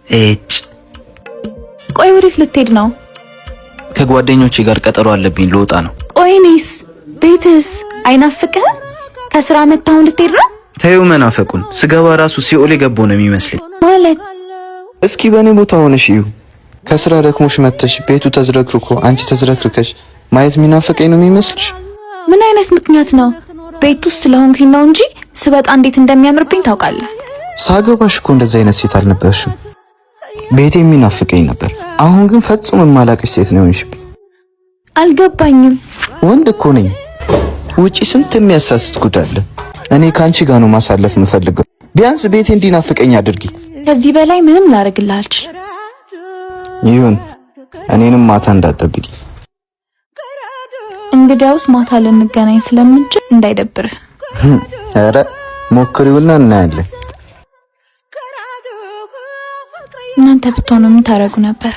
እጭ ቆይ ወዴት ልትሄድ ነው? ከጓደኞቼ ጋር ቀጠሮ አለብኝ ልወጣ ነው። ቆይኔስ ቤትስ አይናፍቅህ? ከስራ መጣሁ ልትሄድ ነው? ተይው መናፈቁን ስገባ ራሱ ሲኦል የገባው ነው የሚመስለኝ። ማለት እስኪ በኔ ቦታ ሆነሽ እዩ። ከስራ ደክሞሽ መጥተሽ ቤቱ ተዝረክርኮ አንቺ ተዝረክርከሽ ማየት የሚናፍቀኝ ነው የሚመስልሽ? ምን አይነት ምክንያት ነው? ቤቱ ስለሆንኩኝ ነው እንጂ ስበጣ እንዴት እንደሚያምርብኝ ታውቃለህ። ሳገባሽ እኮ እንደዛ አይነት ሴት አልነበርሽም። ቤቴ የሚናፍቀኝ ነበር። አሁን ግን ፈጽሞ የማላቅሽ ሴት ነው የሆንሽብኝ። አልገባኝም። ወንድ እኮ ነኝ። ውጪ ስንት የሚያሳስት ጉድ አለ። እኔ ካንቺ ጋር ነው ማሳለፍ የምፈልገው። ቢያንስ ቤቴ እንዲናፍቀኝ አድርጊ። ከዚህ በላይ ምንም ላደርግልህ አልችልም። ይሁን፣ እኔንም ማታ እንዳትጠብቂ። እንግዲያውስ ማታ ልንገናኝ ስለምንችል እንዳይደብርህ። ኧረ ሞክሪውና እናያለን። እናንተ ብትሆኑ ምን ታረጉ ነበር?